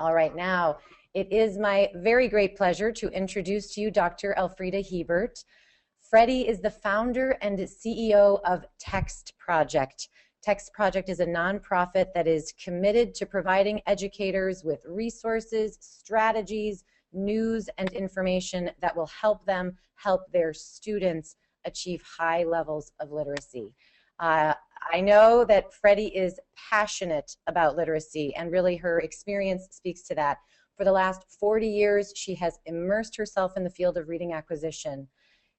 All right, now it is my very great pleasure to introduce to you Dr. Elfrieda Hiebert. Freddy is the founder and CEO of TextProject. TextProject is a nonprofit that is committed to providing educators with resources, strategies, news, and information that will help them help their students achieve high levels of literacy. I know that Freddy is passionate about literacy, and really her experience speaks to that. For the last 40 years, she has immersed herself in the field of reading acquisition.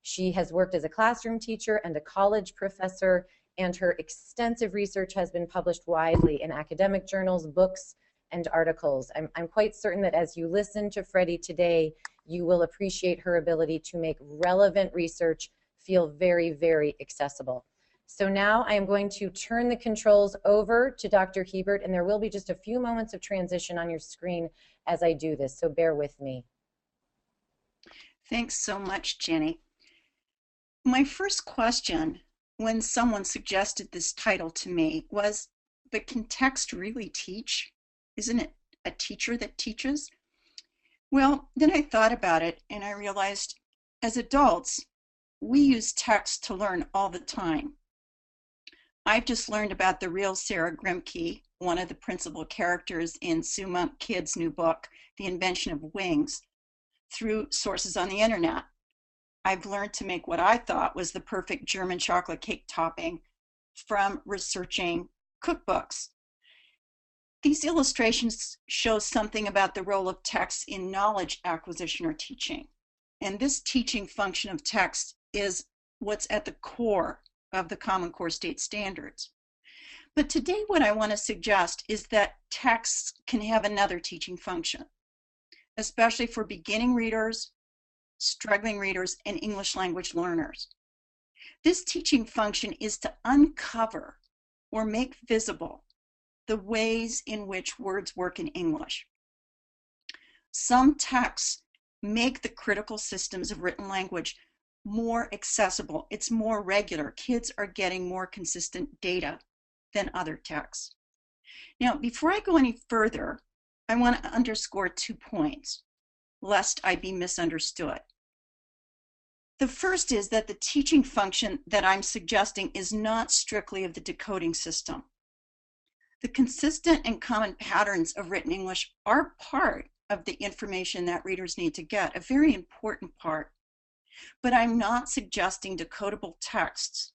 She has worked as a classroom teacher and a college professor, and her extensive research has been published widely in academic journals, books, and articles. I'm quite certain that as you listen to Freddy today, you will appreciate her ability to make relevant research feel very, very accessible. So now I am going to turn the controls over to Dr. Hiebert, and there will be just a few moments of transition on your screen as I do this, so bear with me. Thanks so much, Jenny. My first question when someone suggested this title to me was, but can text really teach? Isn't it a teacher that teaches? Well, then I thought about it and I realized as adults, we use text to learn all the time. I've just learned about the real Sarah Grimke, one of the principal characters in Sue Monk Kidd's new book, The Invention of Wings, through sources on the internet. I've learned to make what I thought was the perfect German chocolate cake topping from researching cookbooks. These illustrations show something about the role of text in knowledge acquisition or teaching. And this teaching function of text is what's at the core of the Common Core State Standards. But today what I want to suggest is that texts can have another teaching function, especially for beginning readers, struggling readers, and English language learners. This teaching function is to uncover or make visible the ways in which words work in English. Some texts make the critical systems of written language more accessible. It's more regular. Kids are getting more consistent data than other texts. Now, before I go any further, I want to underscore 2 points, lest I be misunderstood. The first is that the teaching function that I'm suggesting is not strictly of the decoding system. The consistent and common patterns of written English are part of the information that readers need to get, a very important part. But I'm not suggesting decodable texts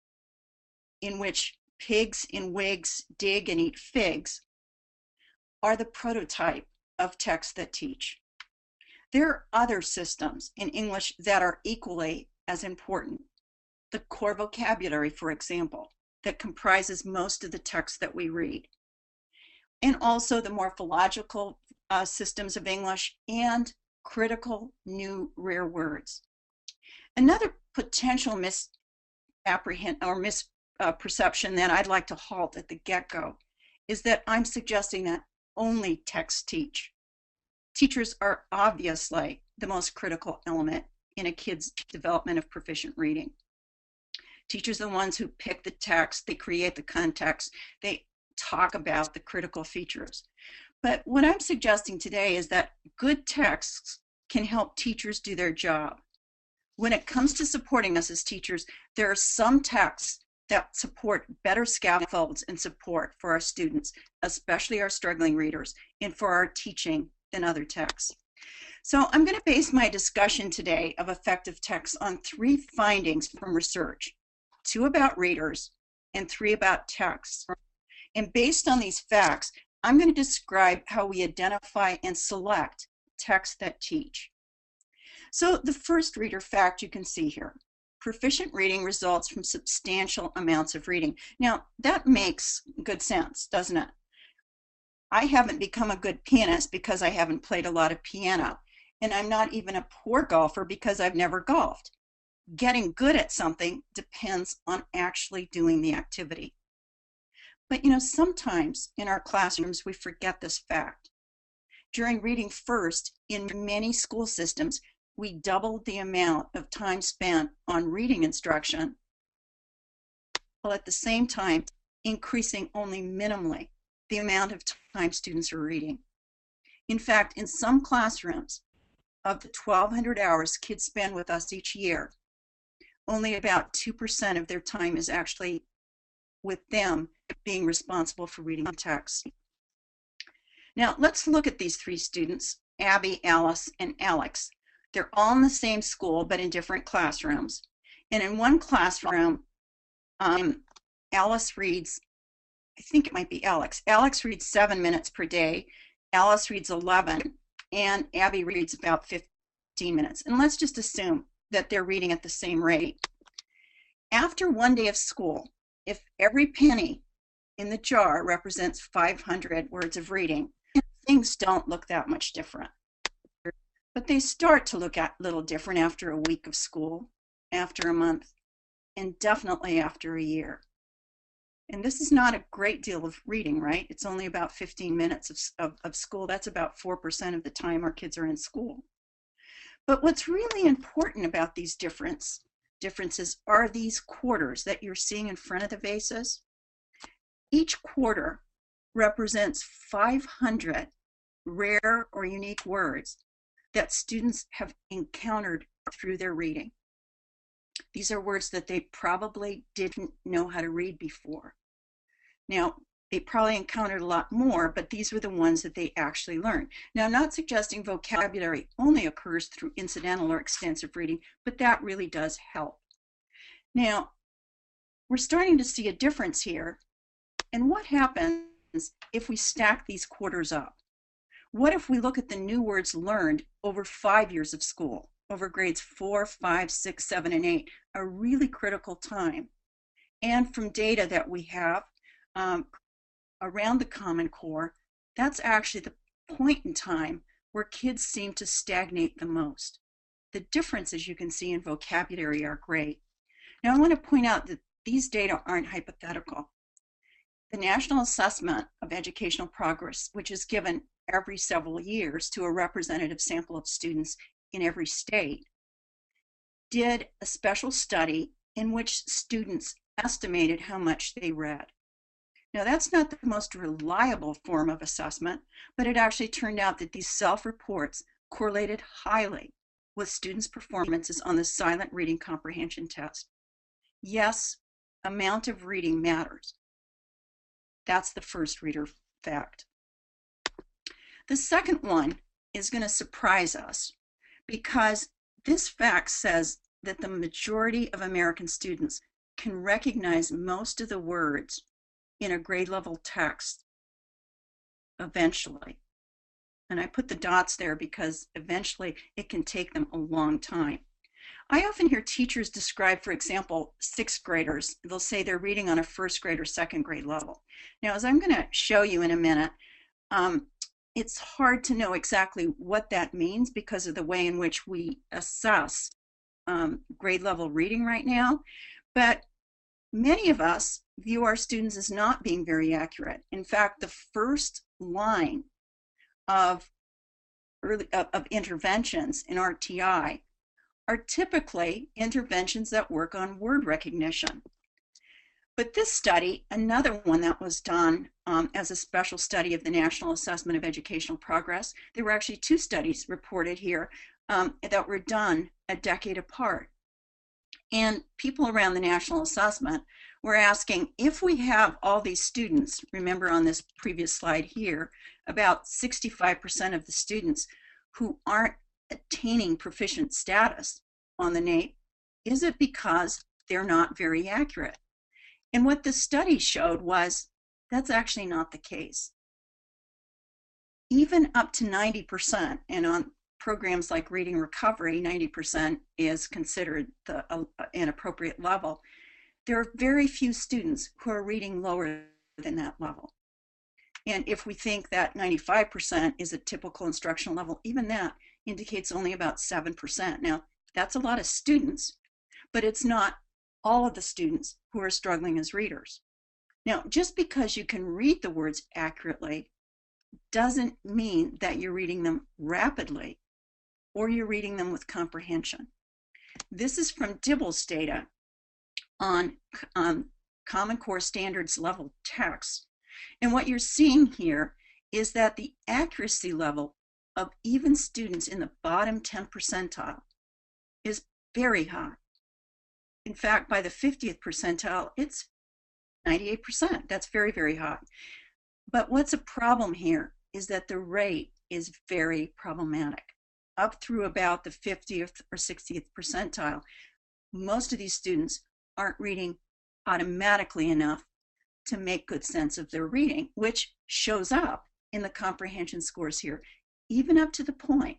in which pigs in wigs dig and eat figs are the prototype of texts that teach. There are other systems in English that are equally as important. The core vocabulary, for example, that comprises most of the text that we read. And also the morphological systems of English and critical new rare words. Another potential misapprehension or misperception that I'd like to halt at the get-go is that I'm suggesting that only texts teach. Teachers are obviously the most critical element in a kid's development of proficient reading. Teachers are the ones who pick the text, they create the context, they talk about the critical features. But what I'm suggesting today is that good texts can help teachers do their job. When it comes to supporting us as teachers, there are some texts that support better scaffolds and support for our students, especially our struggling readers, and for our teaching than other texts. So I'm going to base my discussion today of effective texts on 3 findings from research, 2 about readers and 3 about texts. And based on these facts, I'm going to describe how we identify and select texts that teach. So the first reader fact you can see here, proficient reading results from substantial amounts of reading. Now that makes good sense, doesn't it? I haven't become a good pianist because I haven't played a lot of piano, and I'm not even a poor golfer because I've never golfed. Getting good at something depends on actually doing the activity. But you know, sometimes in our classrooms we forget this fact. During Reading First, in many school systems, we doubled the amount of time spent on reading instruction, while at the same time increasing only minimally the amount of time students are reading. In fact, in some classrooms, of the 1,200 hours kids spend with us each year, only about 2% of their time is actually with them being responsible for reading the text. Now, let's look at these three students, Abby, Alice, and Alex. They're all in the same school, but in different classrooms. And in one classroom, Alice reads, I think it might be Alex. Alex reads 7 minutes per day. Alice reads 11, and Abby reads about 15 minutes. And let's just assume that they're reading at the same rate. After one day of school, if every penny in the jar represents 500 words of reading, things don't look that much different. But they start to look a little different after a week of school, after a month, and definitely after a year. And this is not a great deal of reading, right? It's only about 15 minutes of school. That's about 4% of the time our kids are in school. But what's really important about these differences are these quarters that you're seeing in front of the vases. Each quarter represents 500 rare or unique words that students have encountered through their reading. These are words that they probably didn't know how to read before. Now, they probably encountered a lot more, but these were the ones that they actually learned. Now, I'm not suggesting vocabulary only occurs through incidental or extensive reading, but that really does help. Now, we're starting to see a difference here. And what happens if we stack these quarters up? What if we look at the new words learned over 5 years of school, over grades 4, 5, 6, 7, and 8, a really critical time? And from data that we have around the Common Core, that's actually the point in time where kids seem to stagnate the most. The differences you can see in vocabulary are great. Now, I want to point out that these data aren't hypothetical. The National Assessment of Educational Progress, which is given every several years to a representative sample of students in every state, did a special study in which students estimated how much they read. Now, that's not the most reliable form of assessment, but it actually turned out that these self-reports correlated highly with students' performances on the silent reading comprehension test. Yes, amount of reading matters. That's the first reader fact. The second one is going to surprise us because this fact says that the majority of American students can recognize most of the words in a grade level text eventually. And I put the dots there because eventually it can take them a long time. I often hear teachers describe, for example, sixth graders. They'll say they're reading on a first grade or second grade level. Now, as I'm going to show you in a minute, it's hard to know exactly what that means because of the way in which we assess grade level reading right now. But many of us view our students as not being very accurate. In fact, the first line of interventions in RTI are typically interventions that work on word recognition. But this study, another one that was done as a special study of the National Assessment of Educational Progress, there were actually two studies reported here that were done a decade apart. And people around the National Assessment were asking, if we have all these students, remember on this previous slide here, about 65% of the students who aren't attaining proficient status on the NAEP, is it because they're not very accurate? And what the study showed was that's actually not the case. Even up to 90%, and on programs like Reading Recovery, 90% is considered an appropriate level. There are very few students who are reading lower than that level. And if we think that 95% is a typical instructional level, even that indicates only about 7%. Now, that's a lot of students, but it's not all of the students who are struggling as readers. Now, just because you can read the words accurately doesn't mean that you're reading them rapidly or you're reading them with comprehension. This is from Dibble's data on Common Core Standards level text. And what you're seeing here is that the accuracy level of even students in the bottom 10 percentile is very high. In fact, by the 50th percentile, it's 98%. That's very, very high. But what's a problem here is that the rate is very problematic. Up through about the 50th or 60th percentile, most of these students aren't reading automatically enough to make good sense of their reading, which shows up in the comprehension scores here. Even up to the point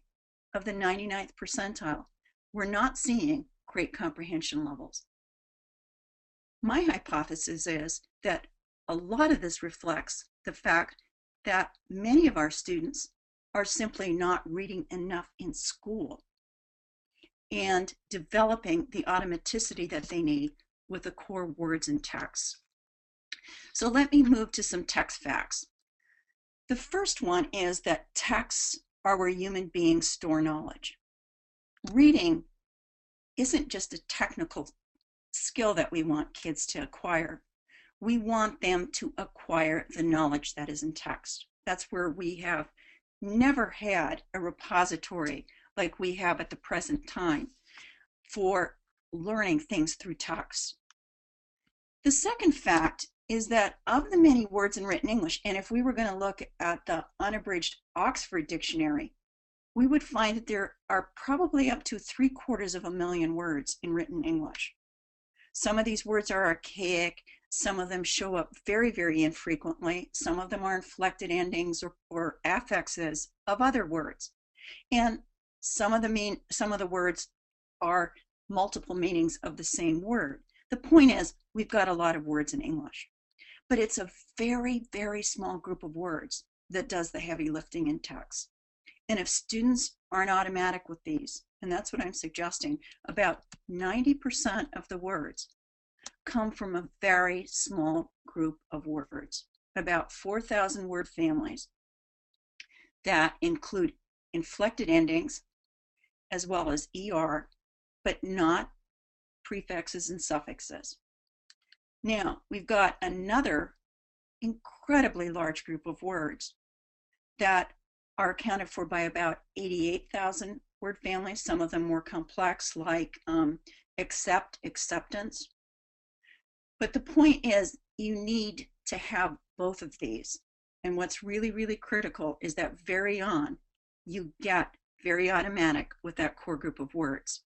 of the 99th percentile, we're not seeing great comprehension levels. My hypothesis is that a lot of this reflects the fact that many of our students are simply not reading enough in school and developing the automaticity that they need with the core words and texts. So let me move to some text facts. The first one is that texts are where human beings store knowledge. Reading isn't just a technical skill that we want kids to acquire. We want them to acquire the knowledge that is in text. That's where we have never had a repository like we have at the present time for learning things through text. The second fact is that of the many words in written English, and if we were going to look at the unabridged Oxford Dictionary, we would find that there are probably up to 750,000 words in written English. Some of these words are archaic, some of them show up very, very infrequently, some of them are inflected endings or affixes of other words. And some of the words are multiple meanings of the same word. The point is, we've got a lot of words in English, but it's a very, very small group of words that does the heavy lifting in text. And if students aren't automatic with these, and that's what I'm suggesting, about 90% of the words come from a very small group of words, about 4,000 word families that include inflected endings as well as ER, but not prefixes and suffixes. Now, we've got another incredibly large group of words that are accounted for by about 88,000 word families, some of them more complex like accept, acceptance. But the point is, you need to have both of these. And what's really, really critical is that very on, you get very automatic with that core group of words.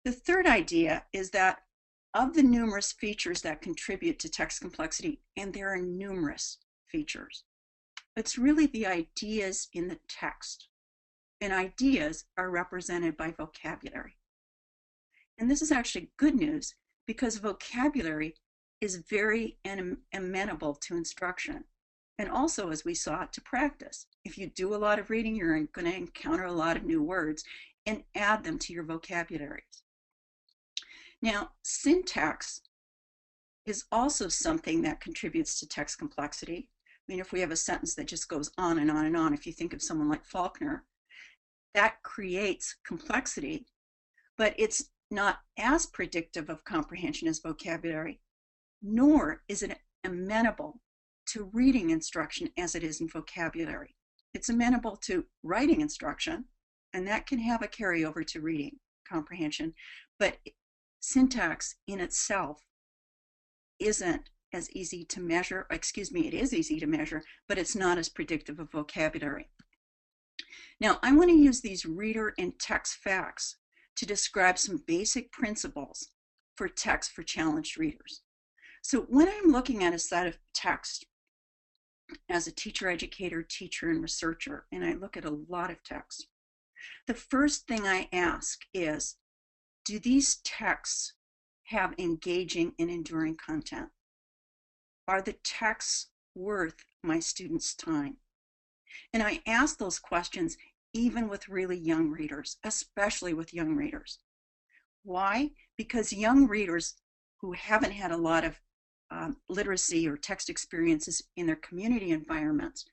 The third idea is that of the numerous features that contribute to text complexity, and there are numerous features, it's really the ideas in the text. And ideas are represented by vocabulary. And this is actually good news because vocabulary is very amenable to instruction. And also, as we saw, to practice. If you do a lot of reading, you're going to encounter a lot of new words and add them to your vocabularies. Now, syntax is also something that contributes to text complexity. I mean, if we have a sentence that just goes on and on and on, if you think of someone like Faulkner, that creates complexity, but it's not as predictive of comprehension as vocabulary, nor is it amenable to reading instruction as it is in vocabulary. It's amenable to writing instruction, and that can have a carryover to reading comprehension, but syntax in itself isn't as easy to measure. Excuse me, it is easy to measure, but it's not as predictive of vocabulary. Now, I want to use these reader and text facts to describe some basic principles for text for challenged readers. So when I'm looking at a set of text as a teacher, educator, teacher, and researcher, and I look at a lot of text, the first thing I ask is, do these texts have engaging and enduring content? Are the texts worth my students' time? And I ask those questions even with really young readers, especially with young readers. Why? Because young readers who haven't had a lot of literacy or text experiences in their community environments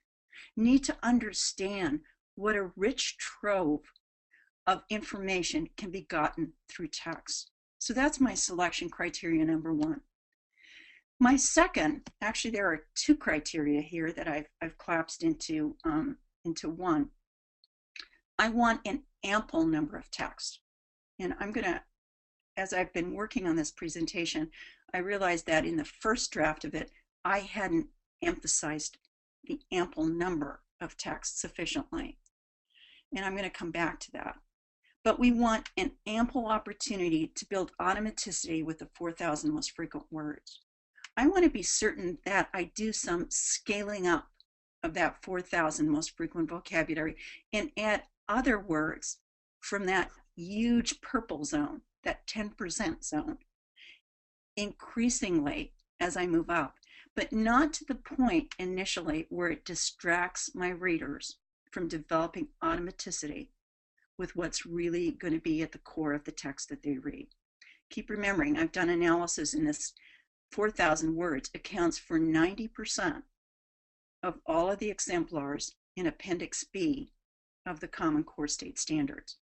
need to understand what a rich trove of information can be gotten through text. So that's my selection criteria number one. My second, actually there are two criteria here that I've collapsed into one. I want an ample number of text. And I'm gonna, as I've been working on this presentation, I realized that in the first draft of it, I hadn't emphasized the ample number of text sufficiently. And I'm gonna come back to that. But we want an ample opportunity to build automaticity with the 4,000 most frequent words. I want to be certain that I do some scaling up of that 4,000 most frequent vocabulary and add other words from that huge purple zone, that 10% zone, increasingly as I move up, but not to the point initially where it distracts my readers from developing automaticity with what's really going to be at the core of the text that they read. Keep remembering, I've done analysis in this 4,000 words accounts for 90% of all of the exemplars in Appendix B of the Common Core State Standards.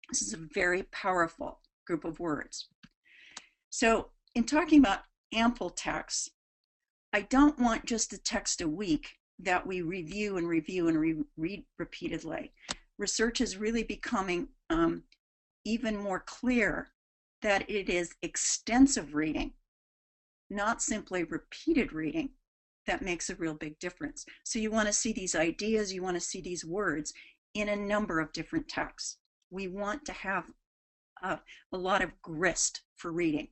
This is a very powerful group of words. So in talking about ample text, I don't want just a text a week that we review and review and read repeatedly. Research is really becoming even more clear that it is extensive reading, not simply repeated reading, that makes a real big difference. So you want to see these ideas, you want to see these words in a number of different texts. We want to have a lot of grist for reading.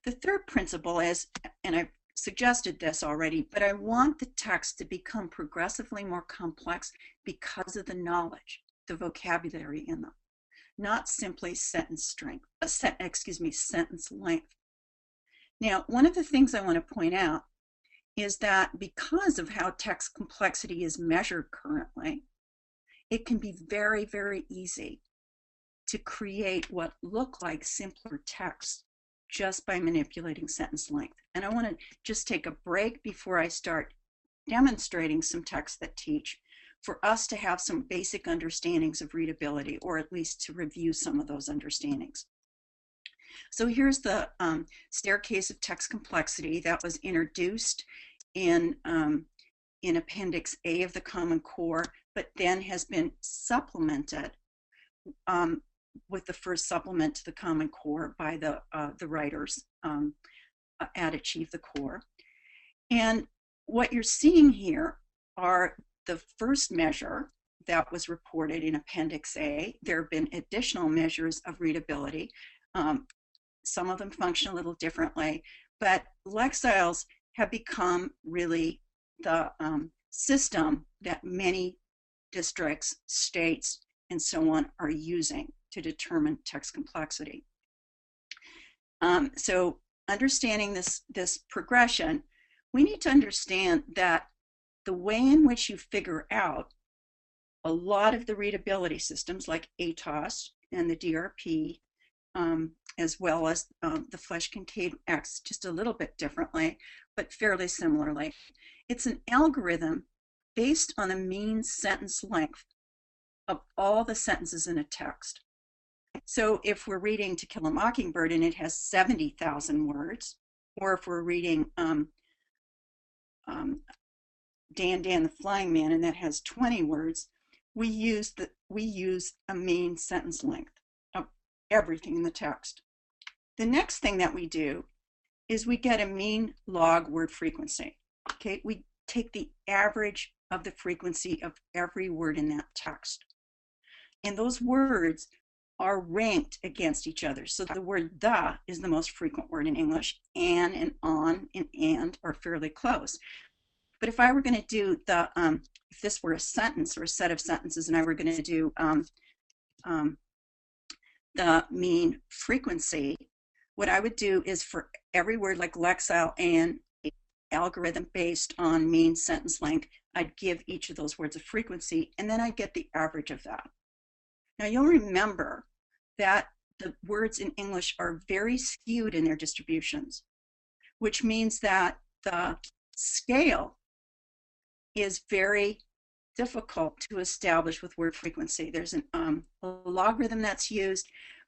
The third principle is, and I've suggested this already, but I want the text to become progressively more complex because of the knowledge, the vocabulary in them, not simply sentence strength, sentence length. Now, one of the things I want to point out is that because of how text complexity is measured currently, it can be very, very easy to create what look like simpler text just by manipulating sentence length. And I want to just take a break before I start demonstrating some texts that teach for us to have some basic understandings of readability, or at least to review some of those understandings. So here's the staircase of text complexity that was introduced in Appendix A of the Common Core, but then has been supplemented with the first supplement to the Common Core by the writers at Achieve the Core. And what you're seeing here are the first measure that was reported in Appendix A. There have been additional measures of readability. Some of them function a little differently, but Lexiles have become really the system that many districts, states, and so on are using to determine text complexity. So understanding this progression, we need to understand that the way in which you figure out a lot of the readability systems like ATOS and the DRP, as well as the Flesch Kincaid X, just a little bit differently, but fairly similarly. It's an algorithm based on the mean sentence length of all the sentences in a text. So if we're reading To Kill a Mockingbird and it has 70,000 words, or if we're reading Dan Dan the Flying Man and that has 20 words, we use a mean sentence length of everything in the text. The next thing that we do is we get a mean log word frequency. Okay, we take the average of the frequency of every word in that text. And those words are ranked against each other. So the word the is the most frequent word in English, and on and are fairly close. But if I were going to do the, if this were a sentence or a set of sentences and I were going to do the mean frequency, what I would do is for every word like Lexile and algorithm based on mean sentence length, I'd give each of those words a frequency, and then I'd get the average of that. Now you'll remember that the words in English are very skewed in their distributions, which means that the scale is very difficult to establish with word frequency. There's a logarithm that's used,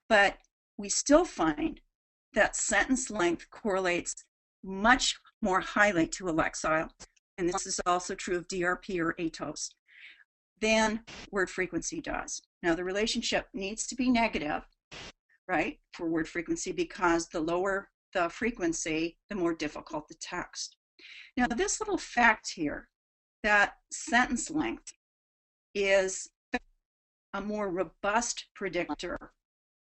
but we still find that sentence length correlates much more highly to a Lexile, and this is also true of DRP or ATOS, than word frequency does. Now, the relationship needs to be negative, right, for word frequency, because the lower the frequency, the more difficult the text. Now, this little fact here, that sentence length is a more robust predictor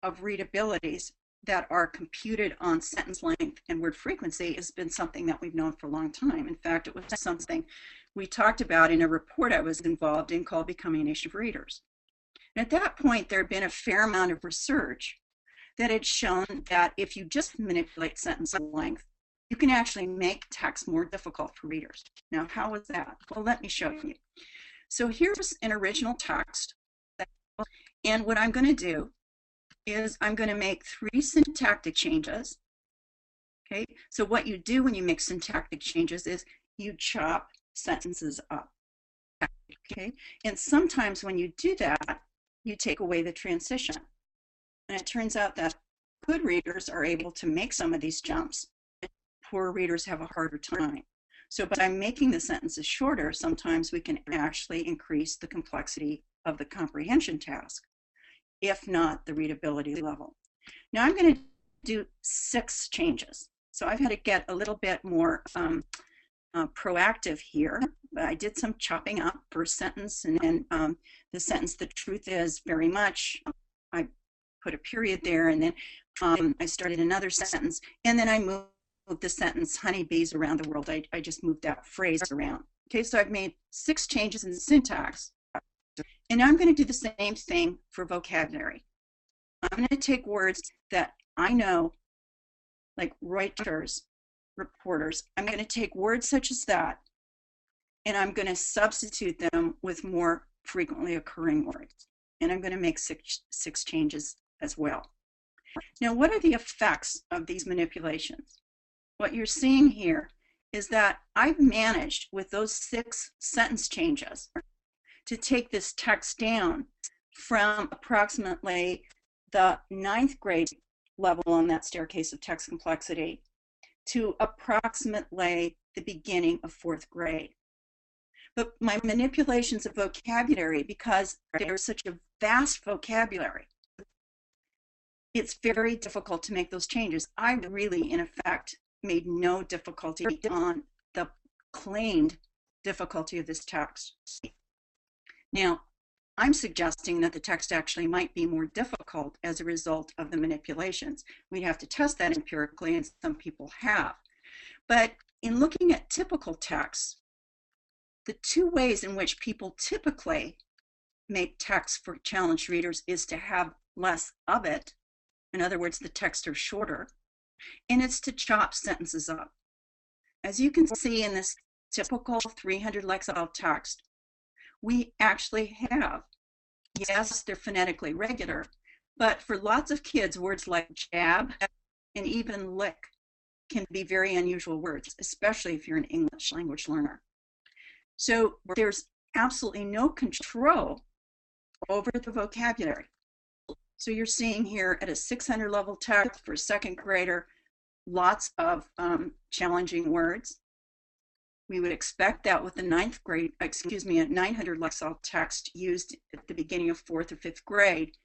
of readabilities that are computed on sentence length and word frequency, has been something that we've known for a long time. In fact, it was something we talked about in a report I was involved in called Becoming a Nation of Readers. And at that point, there had been a fair amount of research that had shown that if you just manipulate sentence length, you can actually make text more difficult for readers. Now, how is that? Well, let me show you. So here's an original text, and what I'm going to do is I'm going to make 3 syntactic changes. Okay, so what you do when you make syntactic changes is you chop sentences up. Okay, and sometimes when you do that, you take away the transition. And it turns out that good readers are able to make some of these jumps. Poor readers have a harder time. So by making the sentences shorter, sometimes we can actually increase the complexity of the comprehension task, if not the readability level. Now I'm going to do 6 changes. So I've had to get a little bit more proactive here, but I did some chopping up per sentence, and then the sentence, the truth is very much, I put a period there, and then I started another sentence, and then I moved the sentence honeybees around the world. I just moved that phrase around. Okay, so I've made 6 changes in syntax, and now I'm going to do the same thing for vocabulary. I'm going to take words that I know, like Reuters, reporters. I'm going to take words such as that, and I'm going to substitute them with more frequently occurring words. And I'm going to make 6 changes as well. Now, what are the effects of these manipulations? What you're seeing here is that I've managed with those 6 sentence changes to take this text down from approximately the 9th grade level on that staircase of text complexity to approximately the beginning of 4th grade. But my manipulations of vocabulary, because there's such a vast vocabulary, it's very difficult to make those changes. I really, in effect, made no difficulty on the claimed difficulty of this text. Now, I'm suggesting that the text actually might be more difficult as a result of the manipulations. We'd have to test that empirically, and some people have. But in looking at typical texts, the 2 ways in which people typically make text for challenged readers is to have less of it. In other words, the texts are shorter, and it's to chop sentences up. As you can see in this typical 300 Lexile text, we actually have, yes, they're phonetically regular, but for lots of kids, words like jab and even lick can be very unusual words, especially if you're an English language learner. So there's absolutely no control over the vocabulary. So you're seeing here at a 600 level text for a 2nd grader, lots of challenging words. We would expect that with the 9th grade, excuse me, a 900 Lexile text used at the beginning of 4th or 5th grade.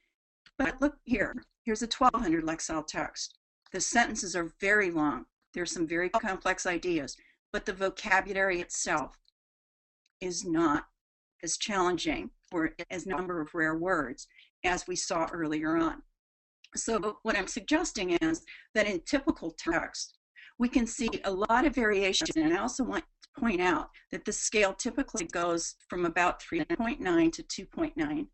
But look here, here's a 1200 Lexile text. The sentences are very long. There's some very complex ideas, but the vocabulary itself is not as challenging or as number of rare words as we saw earlier on. So what I'm suggesting is that in typical text, we can see a lot of variation. And I also want to point out that the scale typically goes from about 3.9 to 2.9.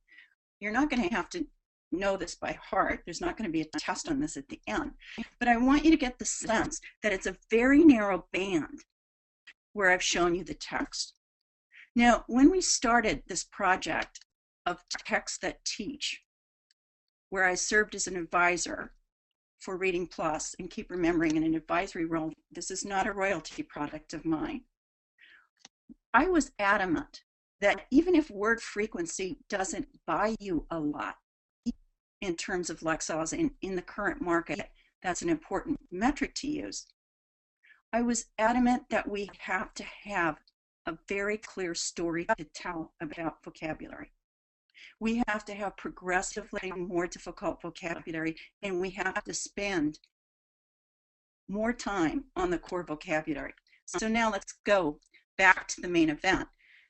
You're not going to have to know this by heart. There's not going to be a test on this at the end. But I want you to get the sense that it's a very narrow band where I've shown you the text. Now, when we started this project of Texts That Teach, where I served as an advisor for Reading Plus, and keep remembering, in an advisory role, this is not a royalty product of mine, I was adamant that even if word frequency doesn't buy you a lot in terms of Lexiles in the current market, that's an important metric to use. I was adamant that we have to have a very clear story to tell about vocabulary. We have to have progressively more difficult vocabulary, and we have to spend more time on the core vocabulary. So now let's go back to the main event.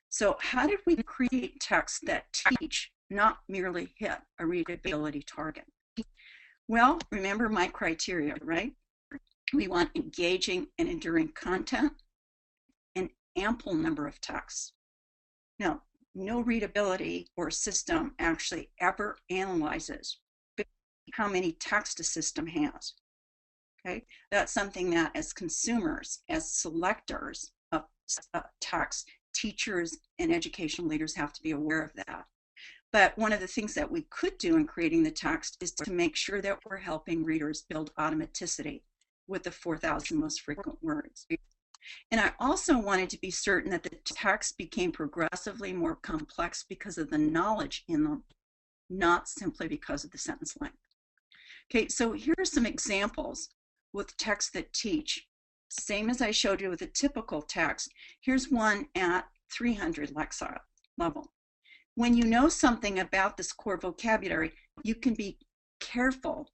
So how did we create texts that teach, not merely hit a readability target? Well, remember my criteria, right? We want engaging and enduring content, an ample number of texts. Now, no readability or system actually ever analyzes how many texts a system has. Okay, that's something that as consumers, as selectors of text, teachers and educational leaders have to be aware of that. But one of the things that we could do in creating the text is to make sure that we're helping readers build automaticity with the 4,000 most frequent words. And I also wanted to be certain that the text became progressively more complex because of the knowledge in them, not simply because of the sentence length. Okay, so here are some examples with texts that teach. Same as I showed you with a typical text. Here's one at 300 Lexile level. When you know something about this core vocabulary, you can be careful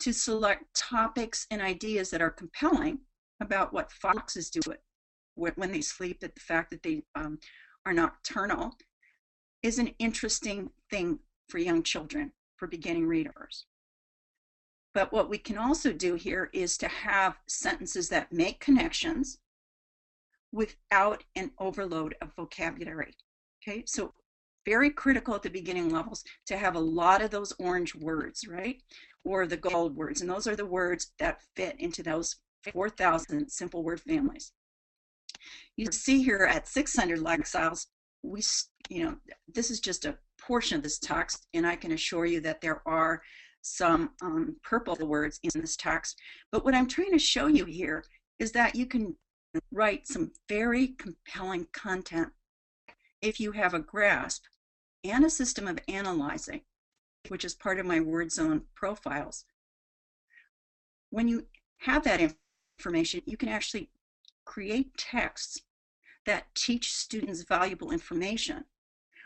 to select topics and ideas that are compelling about what foxes do when they sleep, that the fact that they are nocturnal is an interesting thing for young children, for beginning readers. But what we can also do here is to have sentences that make connections without an overload of vocabulary. Okay, so very critical at the beginning levels to have a lot of those orange words, right? Or the gold words. And those are the words that fit into those 4,000 simple word families. You see here at 600 Lexiles, this is just a portion of this text, and I can assure you that there are some purple words in this text. But what I'm trying to show you here is that you can write some very compelling content if you have a grasp and a system of analyzing, which is part of my word zone profiles. When you have that information, you can actually create texts that teach students valuable information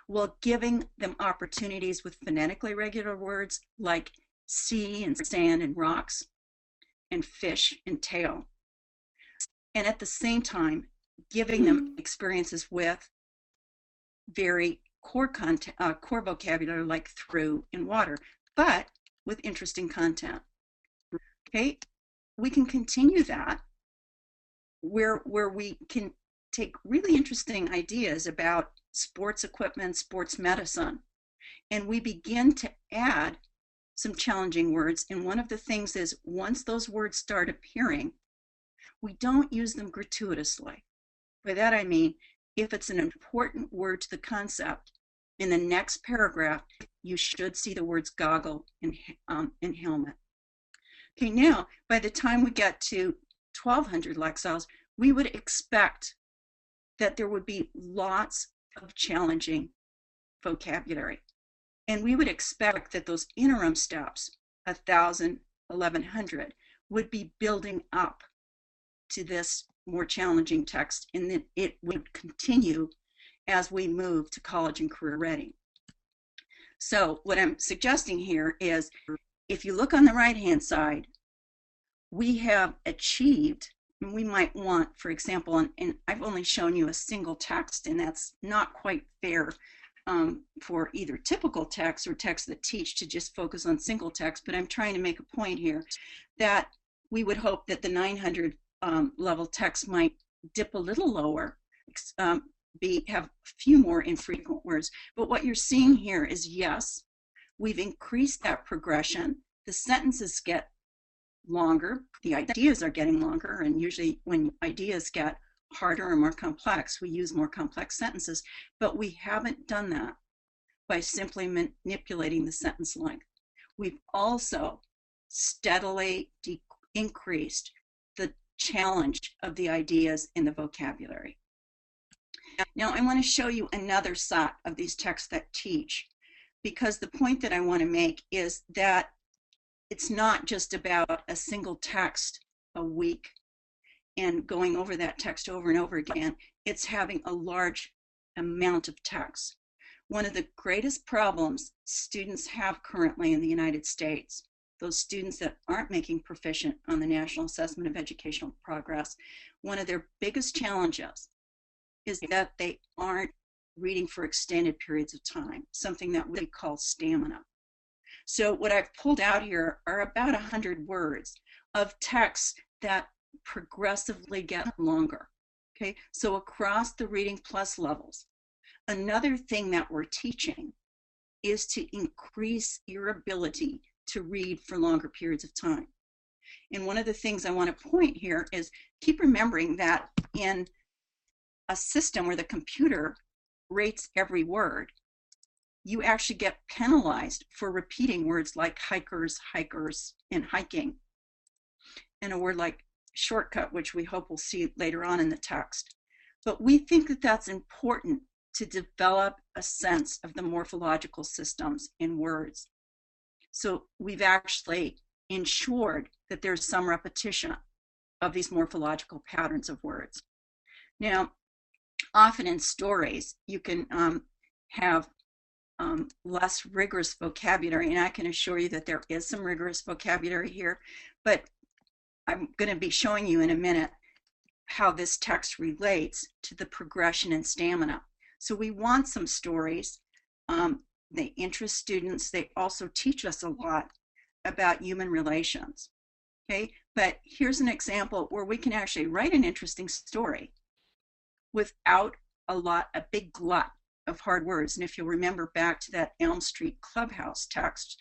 while giving them opportunities with phonetically regular words like sea and sand and rocks and fish and tail. And at the same time, giving them experiences with very core content, core vocabulary like through and water, but with interesting content. Okay, we can continue that where we can take really interesting ideas about sports equipment, sports medicine, and we begin to add some challenging words. And one of the things is once those words start appearing, we don't use them gratuitously. By that I mean, if it's an important word to the concept, in the next paragraph, you should see the words goggle and helmet. Okay, now, by the time we get to 1,200 Lexiles, we would expect that there would be lots of challenging vocabulary. And we would expect that those interim steps, 1,000, 1,100, would be building up to this more challenging text, and then it would continue as we move to college and career ready. So what I'm suggesting here is, if you look on the right-hand side, we have achieved, and we might want, for example, and I've only shown you a single text, and that's not quite fair for either typical text or text that teach to just focus on single text, but I'm trying to make a point here that we would hope that the 900 level text might dip a little lower, have a few more infrequent words. But what you're seeing here is, yes, we've increased that progression. The sentences get longer, the ideas are getting longer, and usually when ideas get harder or more complex, we use more complex sentences, but we haven't done that by simply manipulating the sentence length. We've also steadily increased the challenge of the ideas in the vocabulary. Now I want to show you another set of these texts that teach, because the point that I want to make is that it's not just about a single text a week. and going over that text over and over again, it's having a large amount of text. One of the greatest problems students have currently in the United States, those students that aren't making proficient on the National Assessment of Educational Progress, one of their biggest challenges is that they aren't reading for extended periods of time, something that we call stamina. So what I've pulled out here are about 100 words of text that progressively get longer. Okay, so across the Reading Plus levels, another thing that we're teaching is to increase your ability to read for longer periods of time. And one of the things I want to point here is keep remembering that in a system where the computer rates every word, you actually get penalized for repeating words like hikers, hikers, and hiking, and a word like shortcut, which we hope we'll see later on in the text. But we think that that's important to develop a sense of the morphological systems in words. So we've actually ensured that there's some repetition of these morphological patterns of words. Now, often in stories, you can have less rigorous vocabulary, and I can assure you that there is some rigorous vocabulary here, but I'm going to be showing you in a minute how this text relates to the progression in stamina. So we want some stories. They interest students. They also teach us a lot about human relations. Okay, but here's an example where we can actually write an interesting story without a big glut of hard words. And if you'll remember back to that Elm Street Clubhouse text,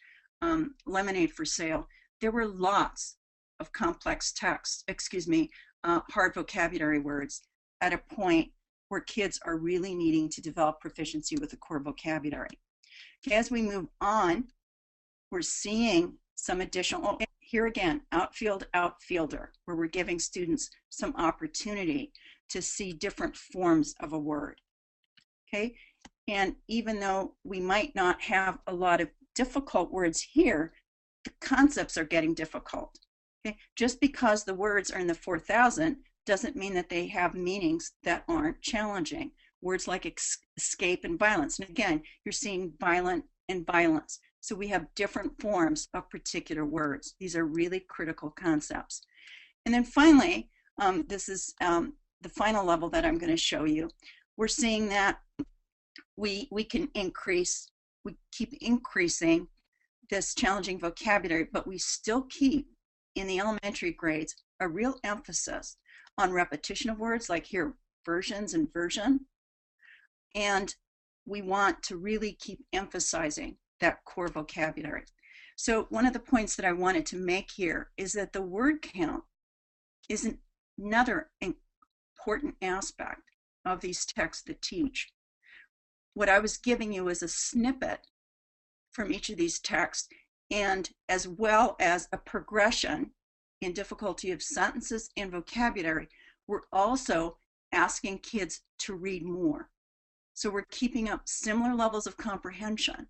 Lemonade for Sale, there were lots of complex text, hard vocabulary words at a point where kids are really needing to develop proficiency with the core vocabulary. Okay, as we move on, we're seeing some additional, here again, outfield, outfielder, where we're giving students some opportunity to see different forms of a word. Okay, and even though we might not have a lot of difficult words here, the concepts are getting difficult. Okay, just because the words are in the 4,000 doesn't mean that they have meanings that aren't challenging. Words like escape and violence. And again, you're seeing violent and violence. So we have different forms of particular words. These are really critical concepts. And then finally, this is the final level that I'm going to show you. We're seeing that we keep increasing this challenging vocabulary, but we still keep in the elementary grades a real emphasis on repetition of words, like here, versions and version. And we want to really keep emphasizing that core vocabulary. So one of the points that I wanted to make here is that the word count is another important aspect of these texts that teach. What I was giving you is a snippet from each of these texts, and as well as a progression in difficulty of sentences and vocabulary. We're also asking kids to read more. So we're keeping up similar levels of comprehension,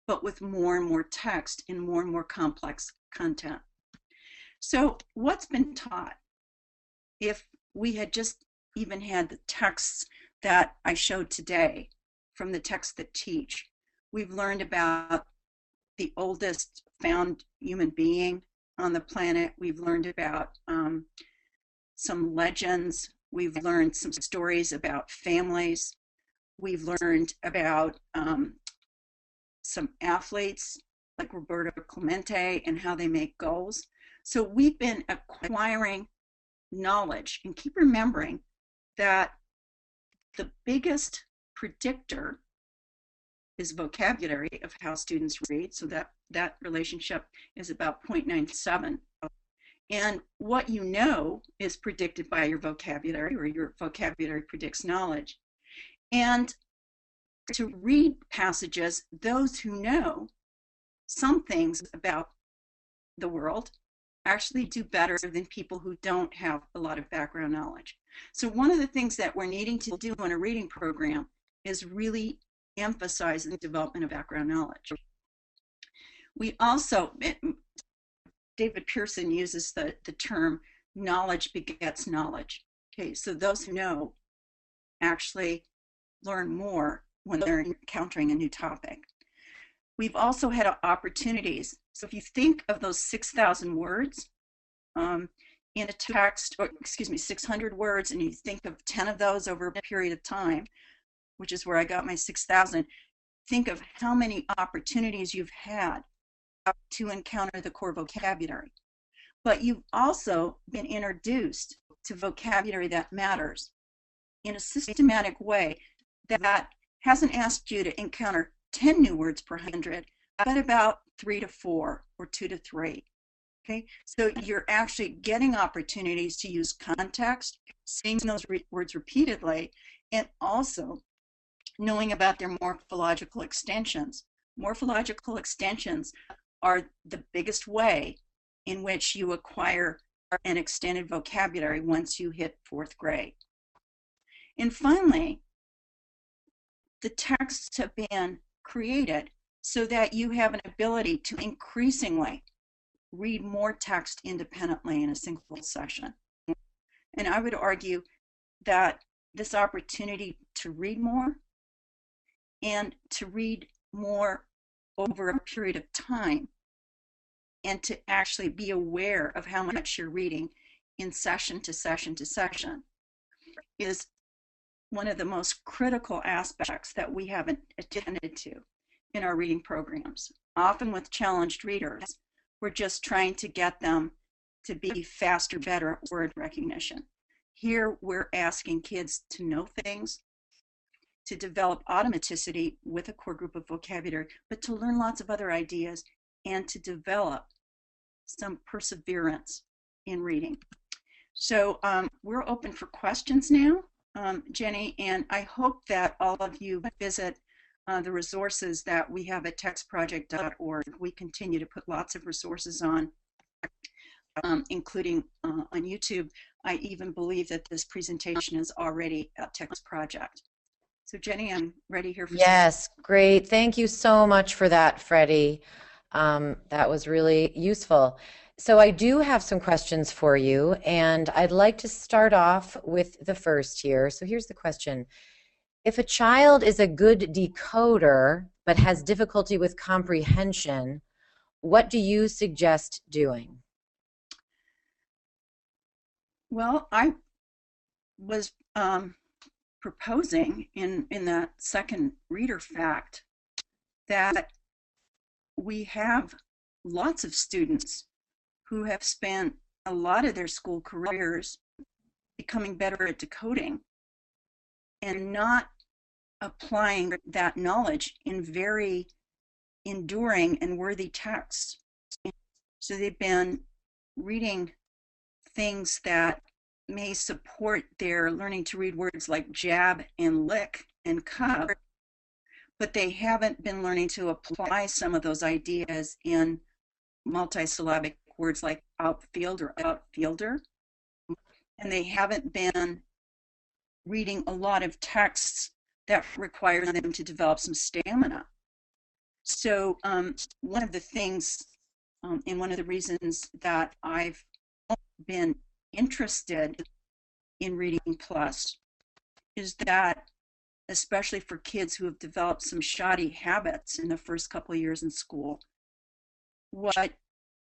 but with more and more text and more complex content. So what's been taught? If we had just even had the texts that I showed today from the texts that teach, we've learned about the oldest found human being on the planet. We've learned about some legends. We've learned some stories about families. We've learned about some athletes like Roberto Clemente and how they make goals. So we've been acquiring knowledge, and keep remembering that the biggest predictor is vocabulary of how students read. So that relationship is about 0.97. And what you know is predicted by your vocabulary, or your vocabulary predicts knowledge. And to read passages, those who know some things about the world actually do better than people who don't have a lot of background knowledge. So one of the things that we're needing to do in a reading program is really emphasize the development of background knowledge. We also, David Pearson uses the term knowledge begets knowledge. Okay, so those who know actually learn more when they're encountering a new topic. We've also had opportunities. So if you think of those 6,000 words in a text, or excuse me, 600 words, and you think of 10 of those over a period of time, which is where I got my 6,000, think of how many opportunities you've had to encounter the core vocabulary. But you've also been introduced to vocabulary that matters in a systematic way that hasn't asked you to encounter 10 new words per 100, but about 3 to 4 or 2 to 3. Okay, so you're actually getting opportunities to use context, seeing those words repeatedly, and also knowing about their morphological extensions. Morphological extensions are the biggest way in which you acquire an extended vocabulary once you hit 4th grade. And finally, the texts have been created so that you have an ability to increasingly read more text independently in a single session. And I would argue that this opportunity to read more and to read more over a period of time and to actually be aware of how much you're reading in session to session to session is one of the most critical aspects that we haven't attended to in our reading programs. Often with challenged readers, we're just trying to get them to be faster, better at word recognition. Here, we're asking kids to know things, to develop automaticity with a core group of vocabulary, but to learn lots of other ideas and to develop some perseverance in reading. So we're open for questions now, Jenny, and I hope that all of you visit the resources that we have at textproject.org. We continue to put lots of resources on, including on YouTube. I even believe that this presentation is already at TextProject. So Jenny, I'm ready here for Yes, great. Thank you so much for that, Freddie. That was really useful. So I do have some questions for you, and I'd like to start off with the first here. So here's the question. If a child is a good decoder but has difficulty with comprehension, what do you suggest doing? Well, I was proposing in that second reader fact that we have lots of students who have spent a lot of their school careers becoming better at decoding and not applying that knowledge in very enduring and worthy texts. So they've been reading things that may support their learning to read words like jab and lick and cup, but they haven't been learning to apply some of those ideas in multisyllabic words like outfield or outfielder. And they haven't been reading a lot of texts that require them to develop some stamina. So one of the things and one of the reasons that I've been interested in Reading Plus is that, especially for kids who have developed some shoddy habits in the first couple of years in school, what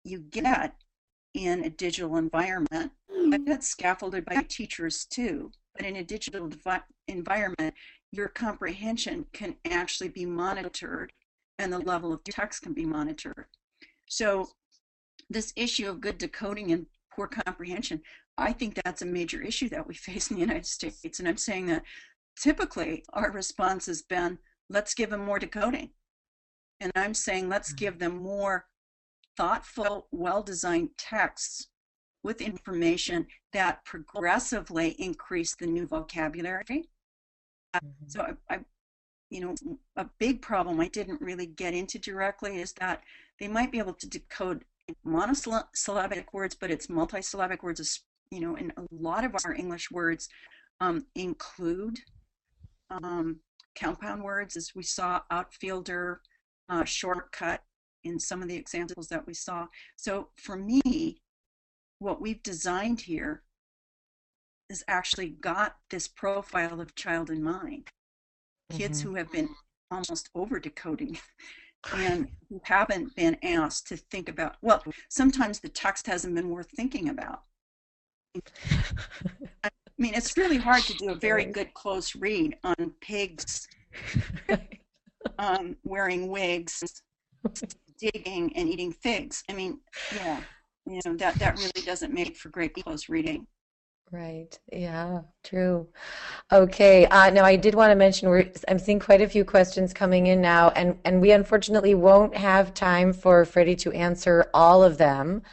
you get in a digital environment, that's scaffolded by teachers too, but in a digital environment, your comprehension can actually be monitored and the level of text can be monitored. So this issue of good decoding and poor comprehension, I think that's a major issue that we face in the United States. And I'm saying that typically our response has been, let's give them more decoding. And I'm saying, let's give them more thoughtful, well-designed texts with information that progressively increase the new vocabulary. So a big problem I didn't really get into directly is that they might be able to decode monosyllabic words, but it's multisyllabic words, and a lot of our English words include compound words, as we saw outfielder, shortcut in some of the examples that we saw. So for me, what we've designed here has actually got this profile of child in mind. Kids who have been almost over decoding and who haven't been asked to think about, well, sometimes the text hasn't been worth thinking about. I mean, it's really hard to do a very good close read on pigs wearing wigs, digging and eating figs. I mean, yeah, that really doesn't make for great close reading. Right. Yeah, true. Okay. Now I did want to mention I'm seeing quite a few questions coming in now, and we unfortunately won't have time for Freddie to answer all of them.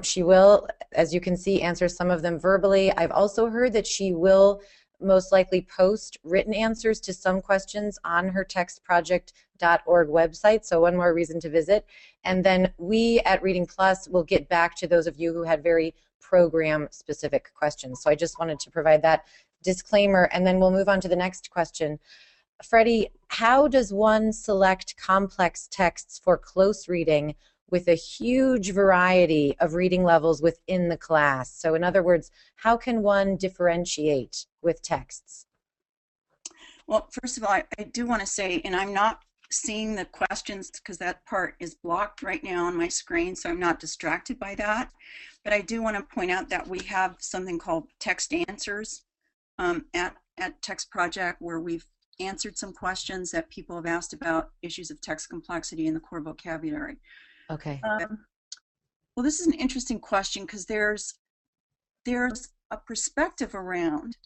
She will, as you can see, answer some of them verbally. I've also heard that she will most likely post written answers to some questions on her textproject.org website, so one more reason to visit. And then we at Reading Plus will get back to those of you who had very program-specific questions. So I just wanted to provide that disclaimer, and then we'll move on to the next question. Freddie, how does one select complex texts for close reading with a huge variety of reading levels within the class? So in other words, how can one differentiate with texts? Well, first of all, I do want to say, and I'm not seeing the questions because that part is blocked right now on my screen, so I'm not distracted by that. But I do want to point out that we have something called text answers at TextProject, where we've answered some questions that people have asked about issues of text complexity in the core vocabulary. Okay. Well, this is an interesting question because there's a perspective around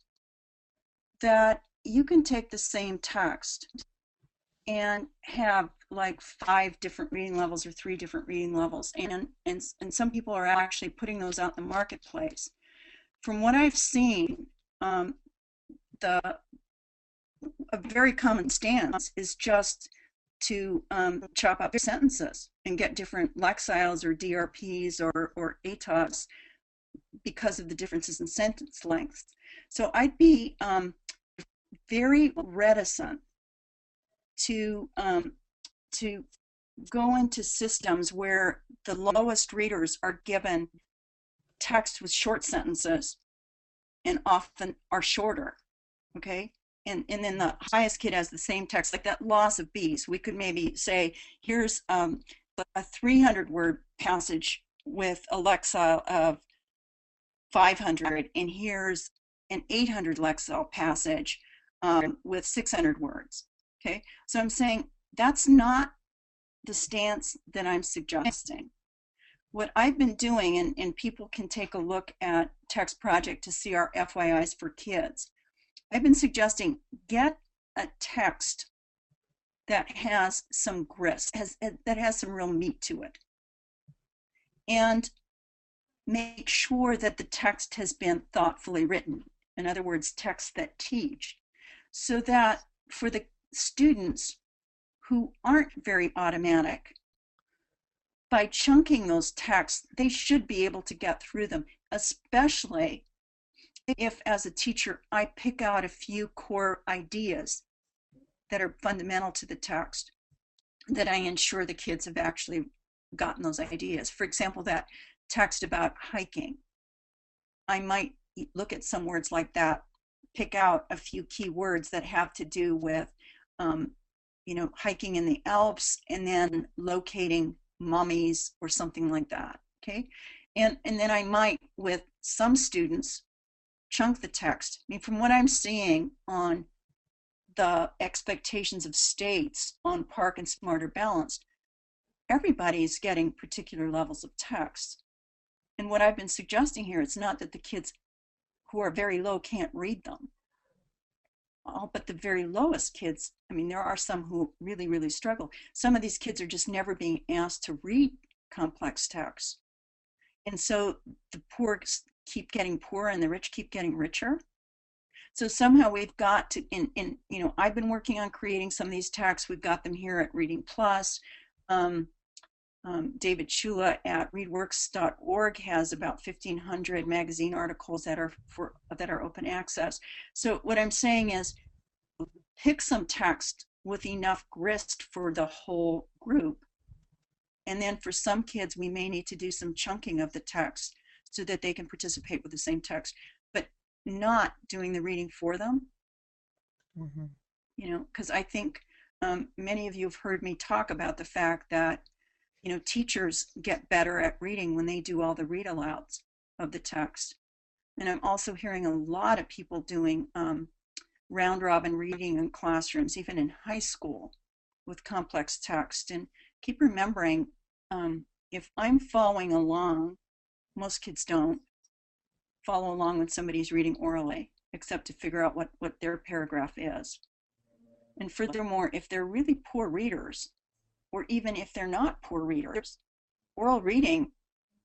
that you can take the same text and have like 5 different reading levels or 3 different reading levels, and some people are actually putting those out in the marketplace. From what I've seen, a very common stance is just to chop up sentences and get different Lexiles or DRPs or ATOs because of the differences in sentence lengths. So I'd be very reticent to go into systems where the lowest readers are given text with short sentences and often are shorter, okay? And then the highest kid has the same text, like that loss of bees. We could maybe say, here's a 300-word passage with a Lexile of 500, and here's an 800 Lexile passage with 600 words, okay? So I'm saying that's not the stance that I'm suggesting. What I've been doing, and people can take a look at TextProject to see our FYIs for kids, I've been suggesting get a text that has some grist, that has some real meat to it, and make sure that the text has been thoughtfully written. In other words, texts that teach, so that for the students who aren't very automatic, by chunking those texts, they should be able to get through them, especially if, as a teacher, I pick out a few core ideas that are fundamental to the text, that I ensure the kids have actually gotten those ideas. For example, that text about hiking, I might look at some words like that, pick out a few key words that have to do with hiking in the Alps, and then locating mummies or something like that, okay? And then I might, with some students, chunk the text. I mean, from what I'm seeing on the expectations of states on Park and Smarter Balanced, everybody's getting particular levels of text. And what I've been suggesting here, it's not that the kids who are very low can't read them. All but the very lowest kids, I mean, there are some who really, really struggle. Some of these kids are just never being asked to read complex texts. And so the poor keep getting poorer and the rich keep getting richer. So somehow we've got to, I've been working on creating some of these texts. We've got them here at Reading Plus. David Chula at readworks.org has about 1,500 magazine articles that are open access. So what I'm saying is, pick some text with enough grist for the whole group. And then for some kids, we may need to do some chunking of the text so that they can participate with the same text, but not doing the reading for them. Mm-hmm. You know, because I think many of you have heard me talk about the fact that, you know, teachers get better at reading when they do all the read alouds of the text. And I'm also hearing a lot of people doing round robin reading in classrooms, even in high school, with complex text. And keep remembering, if I'm following along, most kids don't follow along when somebody's reading orally, except to figure out what their paragraph is. And furthermore, if they're really poor readers, or even if they're not poor readers, oral reading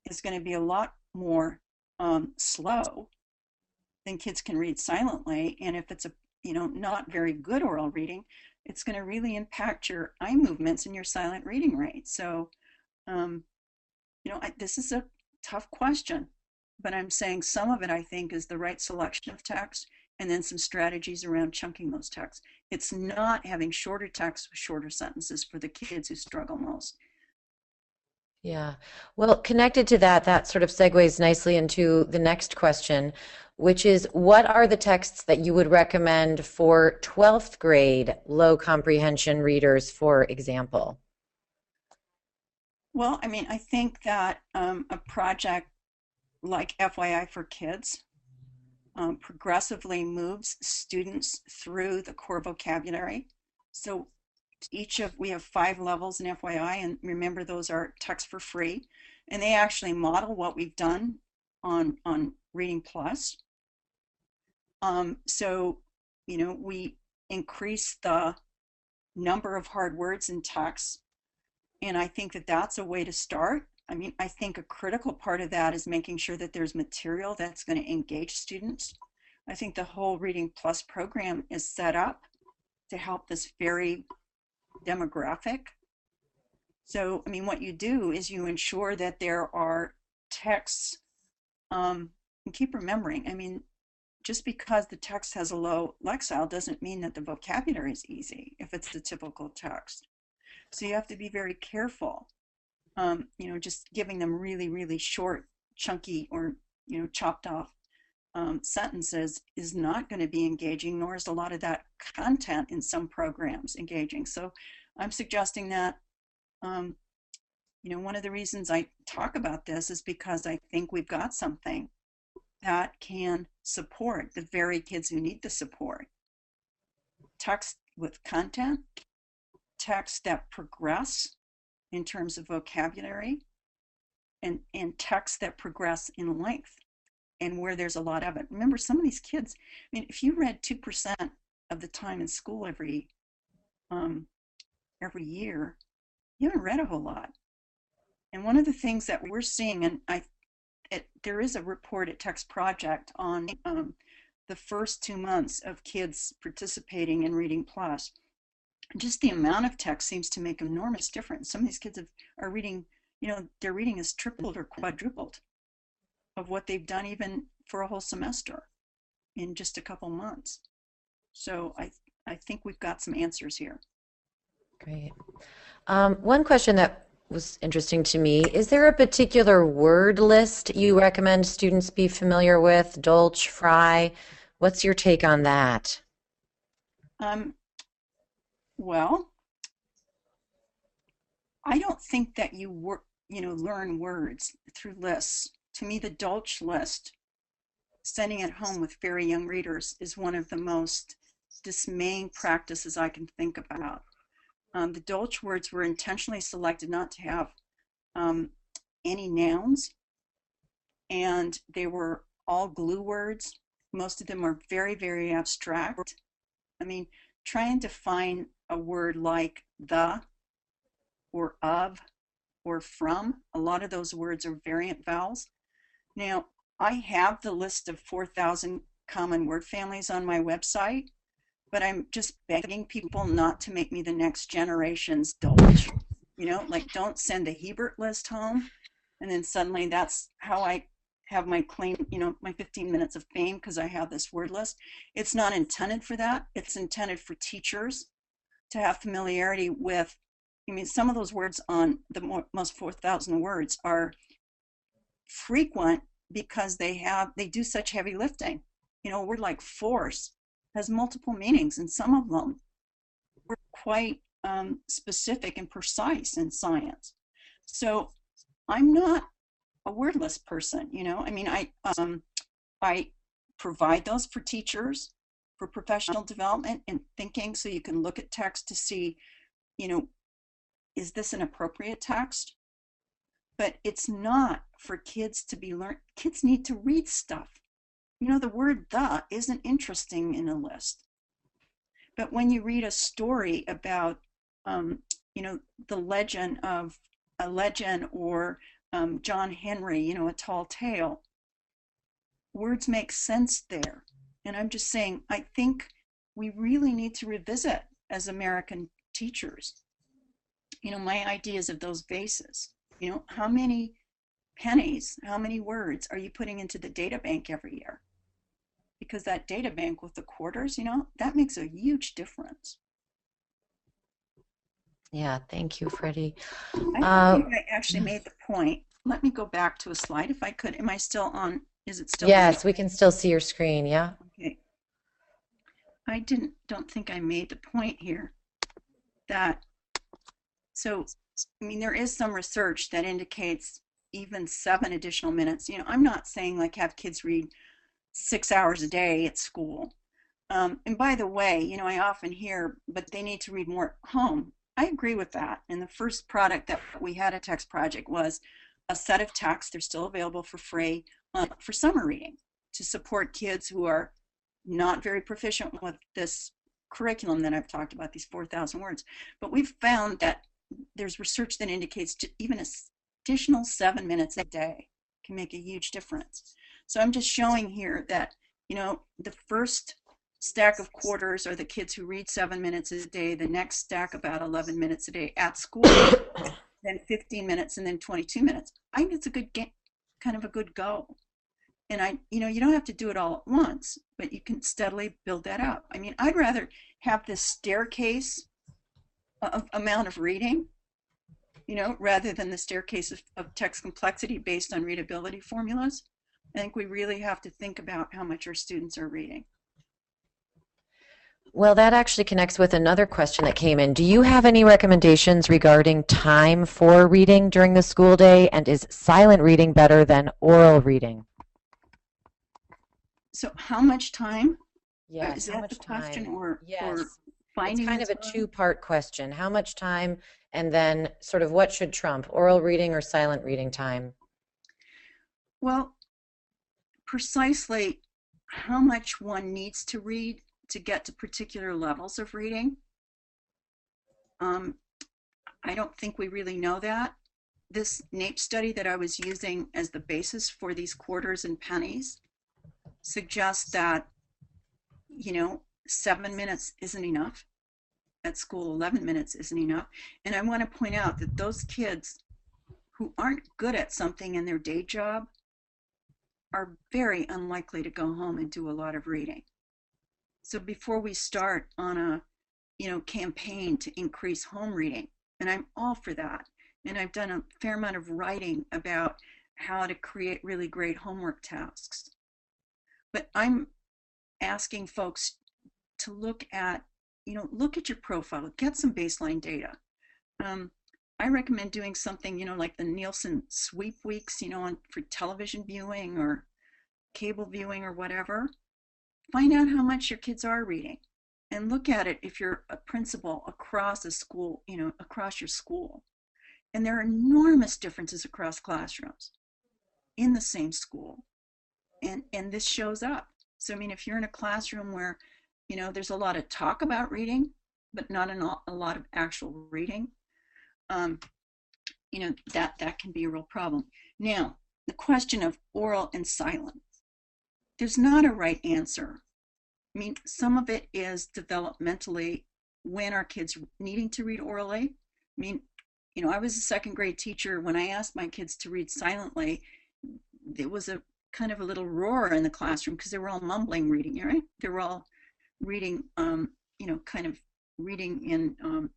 is going to be a lot more slow than kids can read silently. And if it's a, you know, not very good oral reading, it's going to really impact your eye movements and your silent reading rate. So, you know, this is a tough question, but I'm saying some of it, I think, is the right selection of text, and then some strategies around chunking those texts. It's not having shorter texts with shorter sentences for the kids who struggle most. Yeah. Well, connected to that, that sort of segues nicely into the next question, which is what are the texts that you would recommend for 12th grade low comprehension readers, for example? Well, I mean, I think that a project like FYI for Kids progressively moves students through the core vocabulary. So we have 5 levels in FYI, and remember those are text for free, and they actually model what we've done on Reading Plus. So, you know, we increase the number of hard words in text, and I think that that's a way to start. I mean, I think a critical part of that is making sure that there's material that's going to engage students. I think the whole Reading Plus program is set up to help this very demographic. So, I mean, what you do is you ensure that there are texts, and keep remembering, I mean, just because the text has a low Lexile doesn't mean that the vocabulary is easy if it's the typical text. So you have to be very careful. You know, just giving them really, really short, chunky, or, you know, chopped off sentences is not going to be engaging, nor is a lot of that content in some programs engaging. So I'm suggesting that, you know, one of the reasons I talk about this is because I think we've got something that can support the very kids who need the support. Text with content, text that progress in terms of vocabulary, and texts that progress in length, and where there's a lot of it. Remember, some of these kids, I mean, if you read 2% of the time in school every year, you haven't read a whole lot. And one of the things that we're seeing, and there is a report at TextProject on the first 2 months of kids participating in Reading Plus. Just the amount of text seems to make an enormous difference. Some of these kids are reading, you know, their reading is tripled or quadrupled of what they've done even for a whole semester in just a couple months. So I think we've got some answers here. Great. One question that was interesting to me, is there a particular word list you recommend students be familiar with? Dolch, Fry? What's your take on that? Well, I don't think that you learn words through lists. To me, the Dolch list, studying at home with very young readers, is one of the most dismaying practices I can think about. The Dolch words were intentionally selected not to have any nouns, and they were all glue words. Most of them are very, very abstract. I mean, trying to find a word like the, or of, or from, a lot of those words are variant vowels. Now, I have the list of 4,000 common word families on my website, but I'm just begging people not to make me the next generation's Dolch. You know, like, don't send the Hiebert list home, and then suddenly that's how I have my claim, you know, my 15 minutes of fame because I have this word list. It's not intended for that. It's intended for teachers to have familiarity with. I mean, some of those words on the most 4,000 words are frequent, because they do such heavy lifting. You know, a word like force has multiple meanings, and some of them were quite specific and precise in science. So I'm not a wordless person, you know. I mean, I provide those for teachers for professional development and thinking, so you can look at text to see, you know, is this an appropriate text? But it's not for kids to be learned. Kids need to read stuff. You know, the word "the" isn't interesting in a list. But when you read a story about, you know, the legend of a legend, or John Henry, you know, a tall tale, words make sense there. And I'm just saying, I think we really need to revisit as American teachers, you know, my ideas of those vases. You know, how many pennies, how many words are you putting into the data bank every year? Because that data bank with the quarters, you know, that makes a huge difference. Yeah, thank you, Freddie. I think I actually made the point. Let me go back to a slide if I could. Am I still on? Is it still? Yes, we can still see your screen. Yeah. Okay. I don't think I made the point here that, so, I mean, there is some research that indicates even 7 additional minutes. You know, I'm not saying like have kids read 6 hours a day at school. And by the way, you know, I often hear, but they need to read more at home. I agree with that. And the first product that we had at TextProject was a set of texts. They're still available for free for summer reading to support kids who are not very proficient with this curriculum that I've talked about, these 4,000 words. But we've found that there's research that indicates even an additional 7 minutes a day can make a huge difference. So I'm just showing here that, you know, the first stack of quarters are the kids who read 7 minutes a day, the next stack about 11 minutes a day at school, then 15 minutes, and then 22 minutes. I think it's a good game, kind of a good go. And you know, you don't have to do it all at once, but you can steadily build that up. I mean, I'd rather have this staircase of amount of reading, you know, rather than the staircase of text complexity based on readability formulas. I think we really have to think about how much our students are reading. Well, that actually connects with another question that came in. Do you have any recommendations regarding time for reading during the school day, and is silent reading better than oral reading? So how much time? Yes, Is how that much the question, time? or Yes. finding It's kind the of a time? two-part question. How much time, and then sort of what should trump, oral reading or silent reading time? Well, precisely how much one needs to read to get to particular levels of reading, I don't think we really know that. This NAEP study that I was using as the basis for these quarters and pennies suggests that, you know, 7 minutes isn't enough at school, 11 minutes isn't enough. And I want to point out that those kids who aren't good at something in their day job are very unlikely to go home and do a lot of reading. So before we start on a, you know, campaign to increase home reading, and I'm all for that, and I've done a fair amount of writing about how to create really great homework tasks, but I'm asking folks to look at, you know, look at your profile, get some baseline data. I recommend doing something, you know, like the Nielsen sweep weeks, you know, for television viewing or cable viewing or whatever. Find out how much your kids are reading, and look at it if you're a principal across a school, you know, across your school. And there are enormous differences across classrooms in the same school. And this shows up. So, I mean, if you're in a classroom where, you know, there's a lot of talk about reading, but not a lot of actual reading, you know, that can be a real problem. Now, the question of oral and silent. There's not a right answer. I mean, some of it is developmentally, when are kids needing to read orally? I mean, you know, I was a second grade teacher. When I asked my kids to read silently, it was a kind of a little roar in the classroom because they were all mumbling reading, right? They were all reading, you know, kind of reading in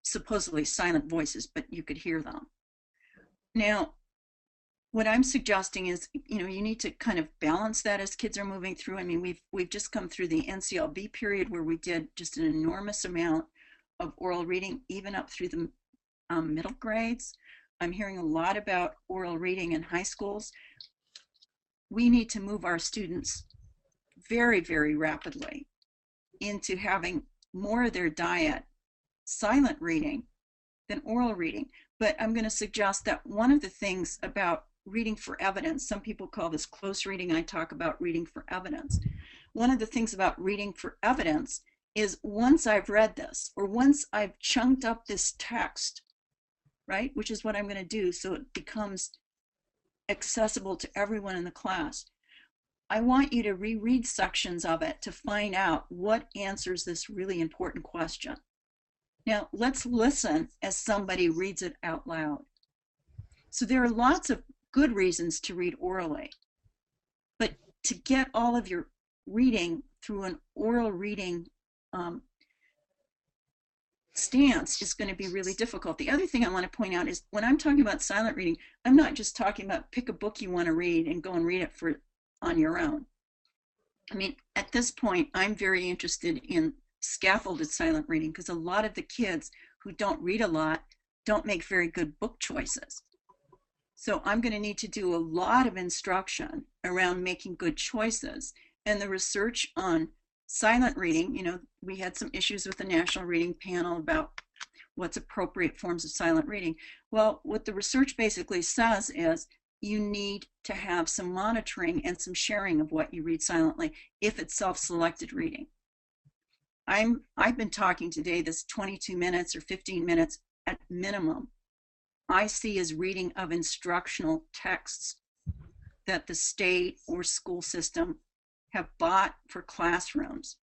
supposedly silent voices, but you could hear them. Now, What I'm suggesting is, you need to kind of balance that as kids are moving through. I mean, we've just come through the NCLB period where we did just an enormous amount of oral reading, even up through the middle grades. I'm hearing a lot about oral reading in high schools. We need to move our students very, very rapidly into having more of their diet silent reading than oral reading. But I'm going to suggest that one of the things about reading for evidence, some people call this close reading, I talk about reading for evidence. One of the things about reading for evidence is once I've read this, or once I've chunked up this text, right, which is what I'm going to do so it becomes accessible to everyone in the class, I want you to reread sections of it to find out what answers this really important question. Now, let's listen as somebody reads it out loud. So there are lots of good reasons to read orally, but to get all of your reading through an oral reading stance is going to be really difficult. The other thing I want to point out is when I'm talking about silent reading, I'm not just talking about pick a book you want to read and go and read it on your own. I mean, at this point, I'm very interested in scaffolded silent reading because a lot of the kids who don't read a lot don't make very good book choices. So I'm going to need to do a lot of instruction around making good choices. And the research on silent reading, we had some issues with the National Reading Panel about what's appropriate forms of silent reading. Well, what the research basically says is you need to have some monitoring and some sharing of what you read silently if it's self-selected reading. I've been talking today, this 22 minutes or 15 minutes at minimum, I see as reading of instructional texts that the state or school system have bought for classrooms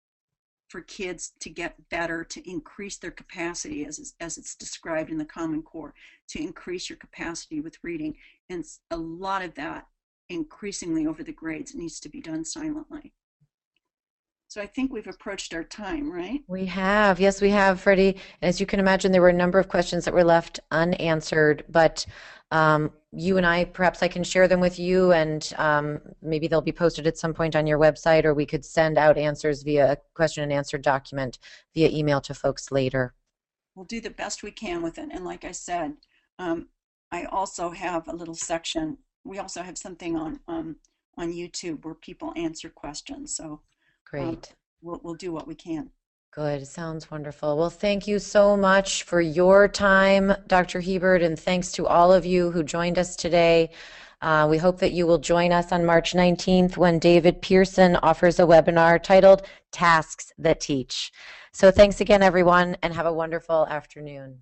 for kids to get better, to increase their capacity as it's described in the Common Core, to increase your capacity with reading. And a lot of that increasingly over the grades needs to be done silently. So I think we've approached our time, right? We have. Yes, we have, Freddie. As you can imagine, there were a number of questions that were left unanswered, but you and I, perhaps I can share them with you, and maybe they'll be posted at some point on your website, or we could send out answers via a question and answer document via email to folks later. We'll do the best we can with it. And like I said, I also have a little section. We also have something on YouTube where people answer questions. So great. We'll do what we can. Good. Sounds wonderful. Well, thank you so much for your time, Dr. Hiebert, and thanks to all of you who joined us today. We hope that you will join us on March 19th when David Pearson offers a webinar titled Tasks That Teach. So thanks again, everyone, and have a wonderful afternoon.